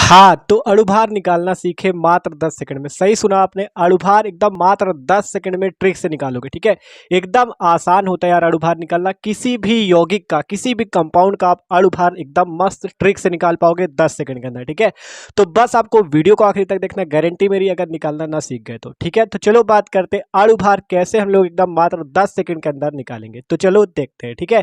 हाँ, तो अणुभार निकालना सीखे मात्र 10 सेकंड में। सही सुना आपने, अणुभार एकदम मात्र 10 सेकंड में ट्रिक से निकालोगे। ठीक है, एकदम आसान होता है यार अणुभार निकालना। किसी भी यौगिक का, किसी भी कंपाउंड का आप अणुभार एकदम मस्त ट्रिक से निकाल पाओगे 10 सेकंड के अंदर। ठीक है, तो बस आपको वीडियो को आखिरी तक देखना, गारंटी मेरी, अगर निकालना ना सीख गए तो। ठीक है, तो चलो बात करते हैं अणुभार कैसे हम लोग एकदम मात्र 10 सेकंड के अंदर निकालेंगे। तो चलो देखते हैं। ठीक है,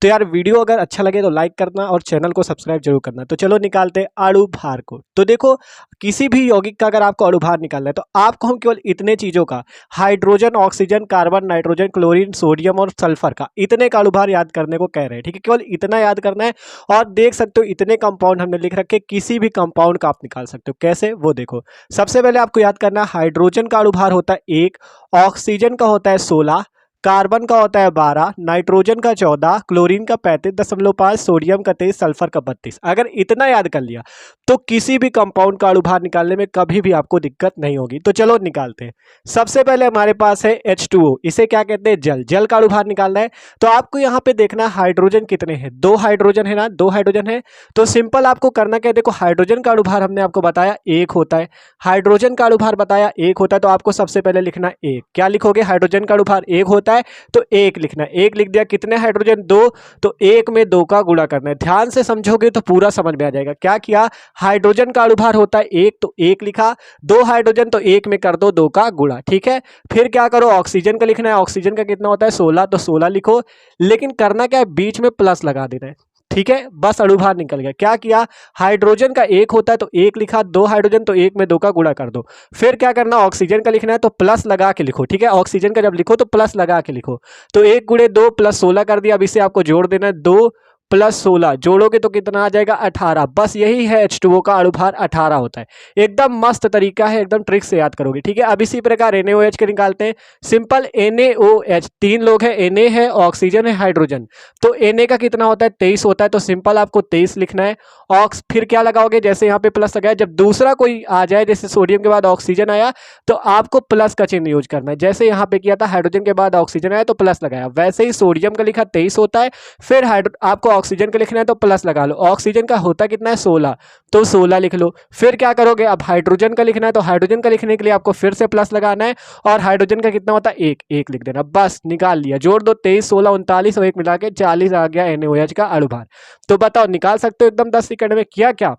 तो यार वीडियो अगर अच्छा लगे तो लाइक करना और चैनल को सब्सक्राइब जरूर करना। तो चलो निकालते हैं अणुभार को। तो देखो, किसी भी यौगिक का अगर आपको अणुभार निकालना है तो आपको हम केवल इतने चीजों का, hydrogen, oxygen, carbon, nitrogen, chlorine, sodium और सल्फर का, इतने का अणुभार याद करने को कह रहे हैं। ठीक है, केवल इतना याद करना है। और देख सकते हो इतने कंपाउंड हमने लिख रखे, किसी भी कंपाउंड का आप निकाल सकते हो। कैसे, वो देखो। सबसे पहले आपको याद करना है हाइड्रोजन का अणुभार होता है 1, ऑक्सीजन का होता है 16, कार्बन का होता है 12, नाइट्रोजन का 14, क्लोरीन का 35.5, सोडियम का 23, सल्फर का 32। अगर इतना याद कर लिया तो किसी भी कंपाउंड का अणुभार निकालने में कभी भी आपको दिक्कत नहीं होगी। तो चलो निकालते हैं। सबसे पहले हमारे पास है H2O, इसे क्या कहते हैं, जल। जल का अणुभार निकालना है तो आपको यहाँ पे देखना हाइड्रोजन कितने हैं, 2 हाइड्रोजन है ना, 2 हाइड्रोजन है। तो सिंपल आपको करना क्या है, देखो हाइड्रोजन का अणुभार हमने आपको बताया 1 होता है, हाइड्रोजन का अणुभार बताया 1 होता है। तो आपको सबसे पहले लिखना 1। क्या लिखोगे, हाइड्रोजन का अणुभार 1 होता है तो 1 लिखना है। 1 लिख दिया, कितने हाइड्रोजन, 2, तो 1 में 2 का गुणा करना है। ध्यान से समझोगे तो पूरा समझ में आ जाएगा। क्या किया, हाइड्रोजन का अणुभार होता है 1 तो 1 लिखा, 2 हाइड्रोजन तो 1 में कर दो 2 का गुणा। ठीक है, फिर क्या करो, ऑक्सीजन का लिखना है। ऑक्सीजन का कितना होता है 16, तो 16 लिखो। लेकिन करना क्या है, बीच में प्लस लगा देना है। ठीक है, बस अणुभार निकल गया। क्या किया, हाइड्रोजन का 1 होता है तो 1 लिखा, 2 हाइड्रोजन तो 1 में 2 का गुणा कर दो। फिर क्या करना, ऑक्सीजन का लिखना है तो प्लस लगा के लिखो। ठीक है, ऑक्सीजन का जब लिखो तो प्लस लगा के लिखो। तो 1 गुणे 2 प्लस 16 कर दिया। अब इसे आपको जोड़ देना है, 2 प्लस 16 जोड़ोगे तो कितना आ जाएगा, 18। बस यही है H2O का अणुभार, 18 होता है। एकदम मस्त तरीका है, एकदम ट्रिक से याद करोगे। ठीक है, अब इसी प्रकार NaOH के निकालते हैं। सिंपल NaOH, 3 लोग हैं, Na है, ऑक्सीजन है, हाइड्रोजन। तो Na का कितना होता है, 23 होता है। तो सिंपल आपको 23 लिखना है। ऑक्स फिर क्या लगाओगे, जैसे यहाँ पे प्लस लगाया, जब दूसरा कोई आ जाए, जैसे सोडियम के बाद ऑक्सीजन आया तो आपको प्लस का चिन्ह यूज करना है। जैसे यहाँ पे किया था, हाइड्रोजन के बाद ऑक्सीजन आया तो प्लस लगाया, वैसे ही सोडियम का लिखा 23 होता है। फिर आपको ऑक्सीजन का लिखना है तो प्लस लगा लो। ऑक्सीजन का होता कितना है, 16, तो 16 लिख लो। फिर क्या करोगे, अब हाइड्रोजन का लिखना है तो हाइड्रोजन का लिखने के लिए आपको फिर से प्लस लगाना है। और हाइड्रोजन का कितना होता है, 1, 1 लिख देना। बस निकाल लिया, जोड़ दो, 23, 16, 39 और 1 मिला के 40 आ गया NaOH का अणुभार। तो बताओ, निकाल सकते हो एकदम 10 सेकंड में। किया क्या,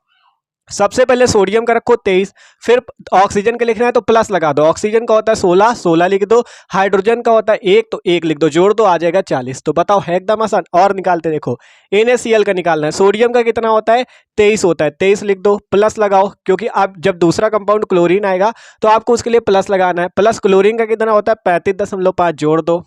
सबसे पहले सोडियम का रखो 23, फिर ऑक्सीजन का लिखना है तो प्लस लगा दो। ऑक्सीजन का होता है 16, 16 लिख दो। हाइड्रोजन का होता है 1, तो 1 लिख दो, जोड़ दो, आ जाएगा 40। तो बताओ, है एकदम आसान। और निकालते देखो, NaCl का निकालना है। सोडियम का कितना होता है, 23 होता है, 23 लिख दो, प्लस लगाओ, क्योंकि आप जब दूसरा कंपाउंड क्लोरीन आएगा तो आपको उसके लिए प्लस लगाना है। प्लस क्लोरीन का कितना होता है 35.5, जोड़ दो।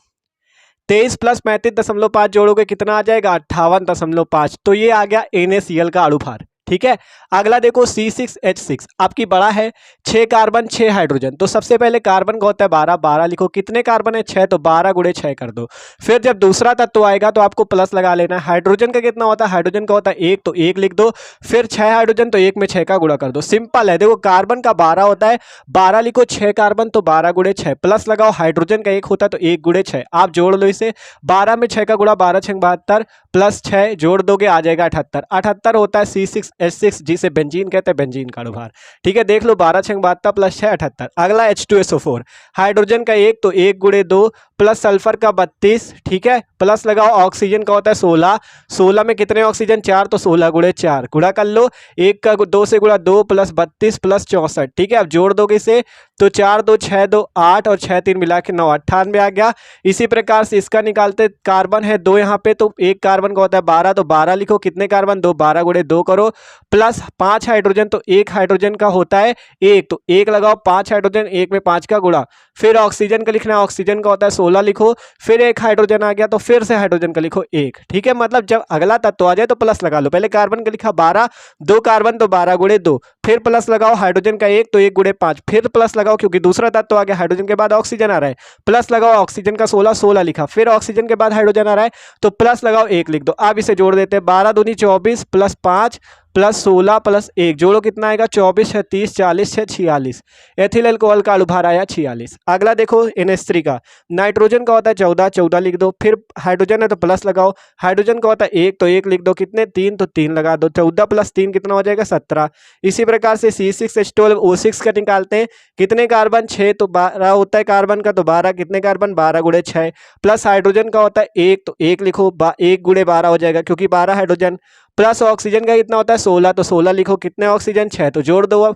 23 प्लस 35.5 जोड़ोगे कितना आ जाएगा, 58.5। तो ये आ गया NaCl का अणुभार। ठीक है, अगला देखो C6H6, आपकी बड़ा है, 6 कार्बन 6 हाइड्रोजन। तो सबसे पहले कार्बन का होता है 12, 12 लिखो। कितने कार्बन है, 6, तो 12 गुणे 6 कर दो। फिर जब दूसरा तत्व आएगा तो आपको प्लस लगा लेना है। हाइड्रोजन का कितना होता है, हाइड्रोजन का होता है 1, तो 1 लिख दो। फिर 6 हाइड्रोजन तो 1 में 6 का गुणा कर दो। सिंपल है, देखो कार्बन का 12 होता है, 12 लिखो, 6 कार्बन तो 12 गुणे 6, प्लस लगाओ। हाइड्रोजन का 1 होता है तो 1 गुणे 6, आप जोड़ लो इसे। 12 में 6 का गुणा, 12 6 72, प्लस 6 जोड़ दोगे आ जाएगा 78। 78 होता है C6H6, जिसे बेंजीन कहते हैं, बेंजीन का अणुभार। ठीक है, देख लो, 12 6 72 प्लस 6 78। अगला H2SO4, हाइड्रोजन का 1 तो 1 गुणे 2, प्लस सल्फर का 32। ठीक है, प्लस लगाओ। ऑक्सीजन का होता है 16, 16 में कितने ऑक्सीजन, 4, तो 16 गुणे 4, गुणा कर लो। 1 का 2 से गुणा 2 प्लस 32 प्लस 64। ठीक है, अब जोड़ दोगे इसे तो 4 2 6 2 8 और 6 3 मिला के 9, 98 आ गया। इसी प्रकार से इसका निकालते, कार्बन है 2 यहाँ पे, तो एक कार्बन का होता है 12, तो 12 लिखो। कितने कार्बन, 2, 12 गुणे 2 करो। प्लस 5 हाइड्रोजन, तो 1 हाइड्रोजन का होता है 1, तो 1 लगाओ। 5 हाइड्रोजन, 1 में 5 का गुणा। फिर ऑक्सीजन का लिखना है, ऑक्सीजन का होता है 16 लिखो। फिर 1 हाइड्रोजन आ गया तो फिर से हाइड्रोजन का लिखो 1। ठीक है, मतलब जब अगला तत्व आ जाए तो प्लस लगा लो। पहले कार्बन का लिखा 12, 2 कार्बन तो 12 गुणे 2, फिर प्लस लगाओ। हाइड्रोजन का 1 तो 1 गुणे 5, फिर प्लस लगाओ, क्योंकि दूसरा तत्व आ गया, हाइड्रोजन के बाद ऑक्सीजन आ रहा है, प्लस लगाओ। ऑक्सीजन का 16, 16 लिखा। फिर ऑक्सीजन के बाद हाइड्रोजन आ रहा है तो प्लस लगाओ, 1 लिख दो। अब इसे जोड़ देते हैं, 12 दूनी 24 प्लस 5 प्लस 16 प्लस 1 जोड़ो कितना आएगा 24 है 30 40 है 46। एथिल अल्कोहल का अणुभार आया 46। अगला देखो NH3 का, नाइट्रोजन का होता है 14, 14 लिख दो, फिर हाइड्रोजन है तो प्लस लगाओ, हाइड्रोजन का होता है 1 तो 1 लिख दो, कितने 3 तो 3 लगा दो, 14 प्लस 3 कितना हो जाएगा 17। इसी प्रकार से C6H12O6 का निकालते हैं, कितने कार्बन 6 तो 12 होता है कार्बन का, तो 12 कितने कार्बन 12 गुणे 6, प्लस हाइड्रोजन का होता है 1 तो 1 लिखो, 1 गुणे 12 हो जाएगा क्योंकि 12 हाइड्रोजन, प्लस ऑक्सीजन का कितना होता है 16 तो 16 लिखो, कितने ऑक्सीजन 6 तो जोड़ दो, अब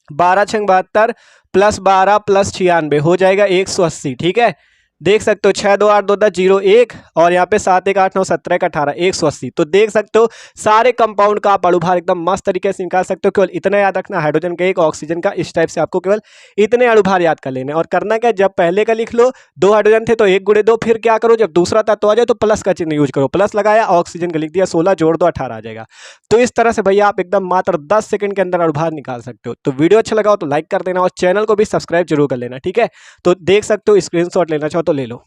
12 छंग 72 प्लस 12 प्लस 96 हो जाएगा 180। ठीक है, देख सकते हो 6 2 8 2 10 0 1 और यहाँ पे 7 1 8 9 17 1 18 180। तो देख सकते हो सारे कंपाउंड का आप अणुभार एकदम मस्त तरीके से निकाल सकते हो। केवल इतना याद रखना, हाइड्रोजन का 1 ऑक्सीजन का, इस टाइप से आपको केवल इतने अणुभार याद कर लेने। और करना क्या, जब पहले का लिख लो 2 हाइड्रोजन थे तो 1 गुणे 2, फिर क्या करो जब दूसरा तत्व आ जाए तो प्लस का चिन्ह यूज करो, प्लस लगाया ऑक्सीजन का लिख दिया 16 जोड़ दो 18 आ जाएगा। तो इस तरह से भैया आप एकदम मात्र 10 सेकंड के अंदर अणुभार निकाल सकते हो। तो वीडियो अच्छा लगा हो तो लाइक कर देना और चैनल को भी सब्सक्राइब जरूर कर लेना। ठीक है, तो देख सकते हो, स्क्रीनशॉट लेना चाहो तो ले लो।